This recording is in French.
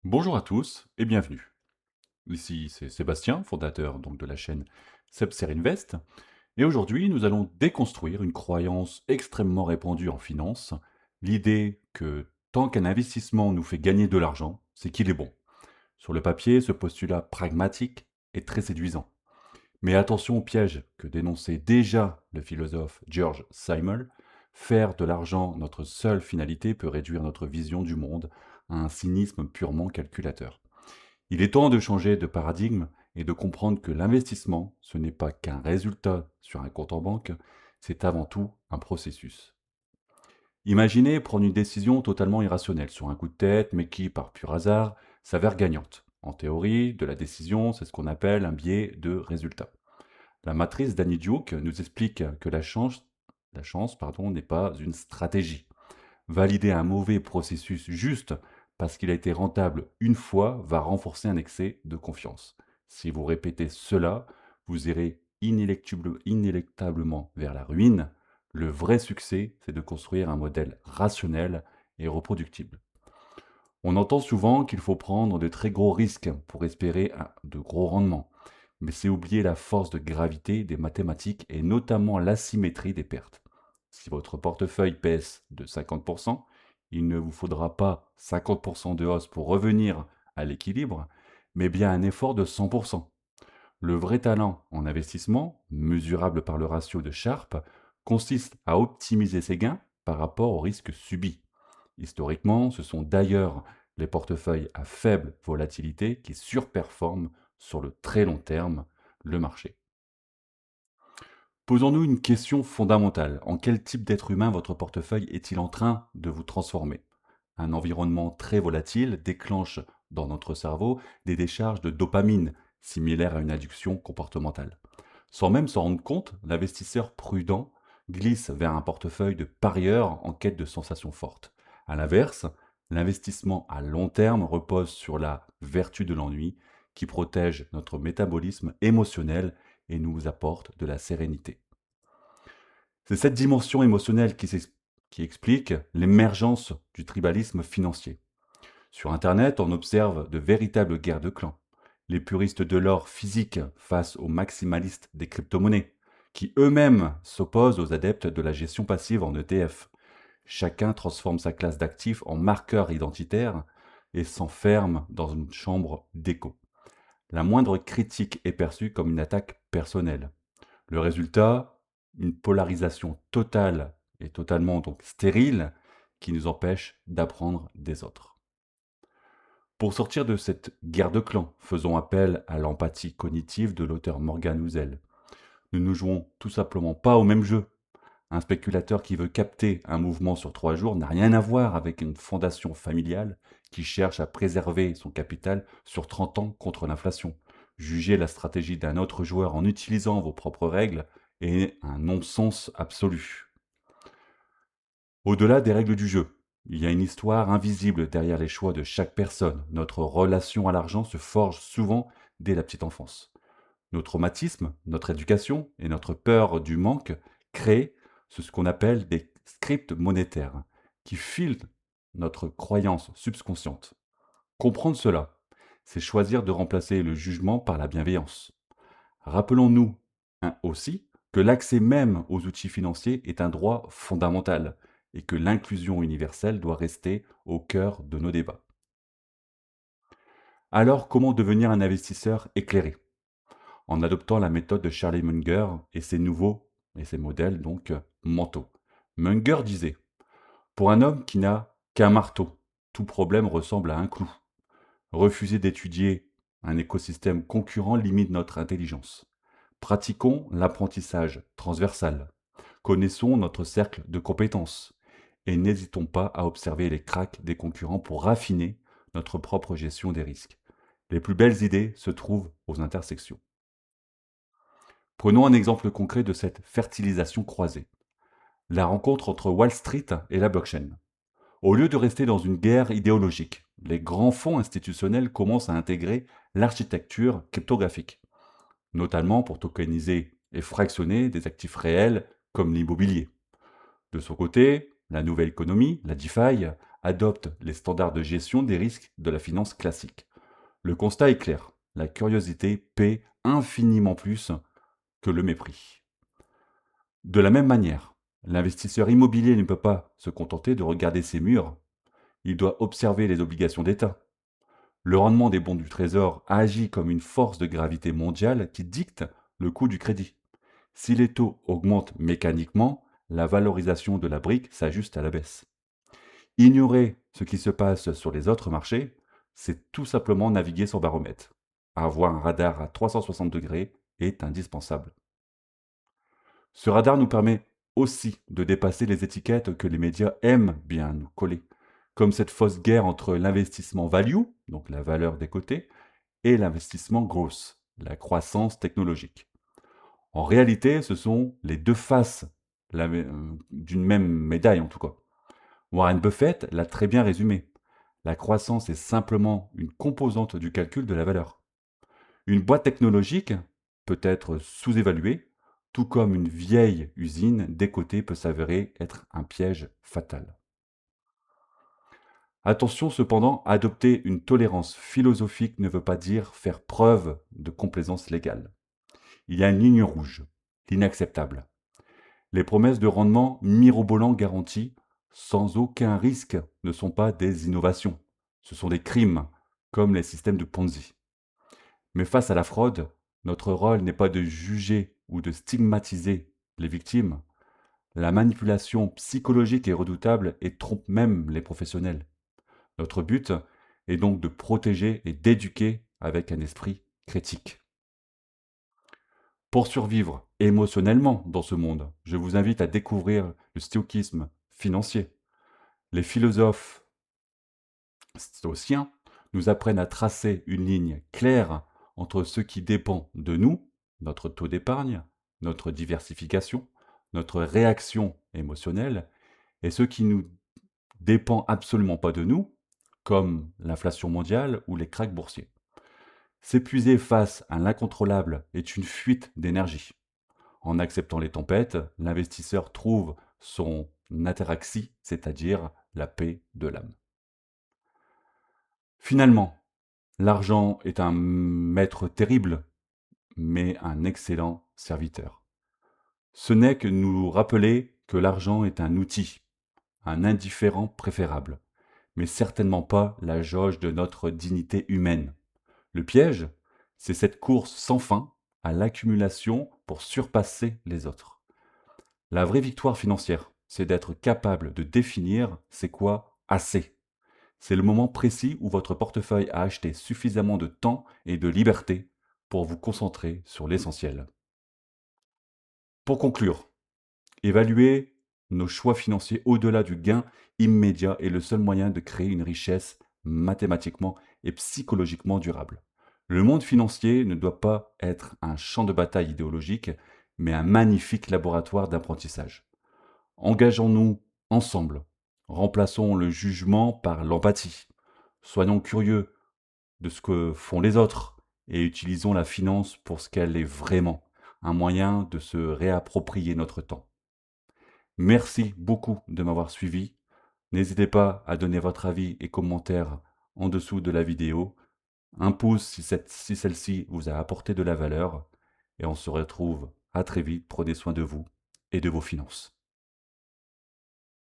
Bonjour à tous et bienvenue. Ici c'est Sébastien, fondateur de la chaîne Sebser Invest, et aujourd'hui nous allons déconstruire une croyance extrêmement répandue en finance, l'idée que tant qu'un investissement nous fait gagner de l'argent, c'est qu'il est bon. Sur le papier, ce postulat pragmatique est très séduisant. Mais attention au piège que dénonçait déjà le philosophe George Simmel, faire de l'argent notre seule finalité peut réduire notre vision du monde à un cynisme purement calculateur. Il est temps de changer de paradigme et de comprendre que l'investissement, ce n'est pas qu'un résultat sur un compte en banque, c'est avant tout un processus. Imaginez prendre une décision totalement irrationnelle sur un coup de tête, mais qui, par pur hasard, s'avère gagnante. En théorie, de la décision, c'est ce qu'on appelle un biais de résultat. La matrice d'Annie Duke nous explique que la chance, n'est pas une stratégie. Valider un mauvais processus juste parce qu'il a été rentable une fois va renforcer un excès de confiance. Si vous répétez cela, vous irez inéluctablement vers la ruine. Le vrai succès, c'est de construire un modèle rationnel et reproductible. On entend souvent qu'il faut prendre de très gros risques pour espérer de gros rendements, mais c'est oublier la force de gravité des mathématiques et notamment l'asymétrie des pertes. Si votre portefeuille baisse de 50%, il ne vous faudra pas 50% de hausse pour revenir à l'équilibre, mais bien un effort de 100%. Le vrai talent en investissement, mesurable par le ratio de Sharpe, consiste à optimiser ses gains par rapport au risque subi. Historiquement, ce sont d'ailleurs les portefeuilles à faible volatilité qui surperforment sur le très long terme le marché. Posons-nous une question fondamentale. En quel type d'être humain votre portefeuille est-il en train de vous transformer? Un environnement très volatile déclenche dans notre cerveau des décharges de dopamine, similaires à une addiction comportementale. Sans même s'en rendre compte, l'investisseur prudent glisse vers un portefeuille de parieurs en quête de sensations fortes. A l'inverse, l'investissement à long terme repose sur la vertu de l'ennui qui protège notre métabolisme émotionnel et nous apporte de la sérénité. C'est cette dimension émotionnelle qui explique l'émergence du tribalisme financier. Sur Internet, on observe de véritables guerres de clans. Les puristes de l'or physique face aux maximalistes des crypto-monnaies, qui eux-mêmes s'opposent aux adeptes de la gestion passive en ETF. Chacun transforme sa classe d'actifs en marqueur identitaire et s'enferme dans une chambre d'écho. La moindre critique est perçue comme une attaque personnelle. Le résultat, une polarisation totale et totalement stérile qui nous empêche d'apprendre des autres. Pour sortir de cette guerre de clans, faisons appel à l'empathie cognitive de l'auteur Morgan Housel. Nous ne jouons tout simplement pas au même jeu. Un spéculateur qui veut capter un mouvement sur 3 jours n'a rien à voir avec une fondation familiale qui cherche à préserver son capital sur 30 ans contre l'inflation. Juger la stratégie d'un autre joueur en utilisant vos propres règles est un non-sens absolu. Au-delà des règles du jeu, il y a une histoire invisible derrière les choix de chaque personne. Notre relation à l'argent se forge souvent dès la petite enfance. Nos traumatismes, notre éducation et notre peur du manque créent ce qu'on appelle des scripts monétaires qui filtrent notre croyance subconsciente. Comprendre cela, c'est choisir de remplacer le jugement par la bienveillance. Rappelons-nous aussi que l'accès même aux outils financiers est un droit fondamental et que l'inclusion universelle doit rester au cœur de nos débats. Alors, comment devenir un investisseur éclairé? En adoptant la méthode de Charlie Munger et ses nouveaux et ses modèles mentaux. Munger disait: pour un homme qui n'a qu'un marteau, tout problème ressemble à un clou. Refuser d'étudier un écosystème concurrent limite notre intelligence. Pratiquons l'apprentissage transversal. Connaissons notre cercle de compétences et n'hésitons pas à observer les cracks des concurrents pour raffiner notre propre gestion des risques. Les plus belles idées se trouvent aux intersections. Prenons un exemple concret de cette fertilisation croisée. La rencontre entre Wall Street et la blockchain. Au lieu de rester dans une guerre idéologique, les grands fonds institutionnels commencent à intégrer l'architecture cryptographique, notamment pour tokeniser et fractionner des actifs réels comme l'immobilier. De son côté, la nouvelle économie, la DeFi, adoptent les standards de gestion des risques de la finance classique. Le constat est clair, la curiosité paie infiniment plus que le mépris. De la même manière, l'investisseur immobilier ne peut pas se contenter de regarder ses murs, il doit observer les obligations d'État. Le rendement des bons du Trésor agit comme une force de gravité mondiale qui dicte le coût du crédit. Si les taux augmentent mécaniquement, la valorisation de la brique s'ajuste à la baisse. Ignorer ce qui se passe sur les autres marchés, c'est tout simplement naviguer sans baromètre. Avoir un radar à 360 degrés est indispensable. Ce radar nous permet aussi de dépasser les étiquettes que les médias aiment bien nous coller, comme cette fausse guerre entre l'investissement value, donc la valeur des côtés, et l'investissement growth, la croissance technologique. En réalité, ce sont les deux faces d'une même médaille en tout cas. Warren Buffett l'a très bien résumé. La croissance est simplement une composante du calcul de la valeur. Une boîte technologique peut être sous-évaluée, tout comme une vieille usine décotée peut s'avérer être un piège fatal. Attention cependant, adopter une tolérance philosophique ne veut pas dire faire preuve de complaisance légale. Il y a une ligne rouge, l'inacceptable. Les promesses de rendement mirobolants garanties, sans aucun risque, ne sont pas des innovations. Ce sont des crimes, comme les systèmes de Ponzi. Mais face à la fraude, notre rôle n'est pas de juger ou de stigmatiser les victimes. La manipulation psychologique est redoutable et trompe même les professionnels. Notre but est donc de protéger et d'éduquer avec un esprit critique. Pour survivre émotionnellement dans ce monde, je vous invite à découvrir le stoïcisme financier. Les philosophes stoïciens nous apprennent à tracer une ligne claire entre ce qui dépend de nous, notre taux d'épargne, notre diversification, notre réaction émotionnelle, et ce qui nous dépend absolument pas de nous, comme l'inflation mondiale ou les krachs boursiers. S'épuiser face à l'incontrôlable est une fuite d'énergie. En acceptant les tempêtes, l'investisseur trouve son ataraxie, c'est-à-dire la paix de l'âme. Finalement, l'argent est un maître terrible, mais un excellent serviteur. Ce n'est que nous rappeler que l'argent est un outil, un indifférent préférable, mais certainement pas la jauge de notre dignité humaine. Le piège, c'est cette course sans fin à l'accumulation pour surpasser les autres. La vraie victoire financière, c'est d'être capable de définir c'est quoi assez. C'est le moment précis où votre portefeuille a acheté suffisamment de temps et de liberté pour vous concentrer sur l'essentiel. Pour conclure, évaluer nos choix financiers au-delà du gain immédiat est le seul moyen de créer une richesse mathématiquement et psychologiquement durable. Le monde financier ne doit pas être un champ de bataille idéologique, mais un magnifique laboratoire d'apprentissage. Engageons-nous ensemble. Remplaçons le jugement par l'empathie. Soyons curieux de ce que font les autres et utilisons la finance pour ce qu'elle est vraiment, un moyen de se réapproprier notre temps. Merci beaucoup de m'avoir suivi. N'hésitez pas à donner votre avis et commentaires en dessous de la vidéo. Un pouce si celle-ci vous a apporté de la valeur. Et on se retrouve à très vite. Prenez soin de vous et de vos finances.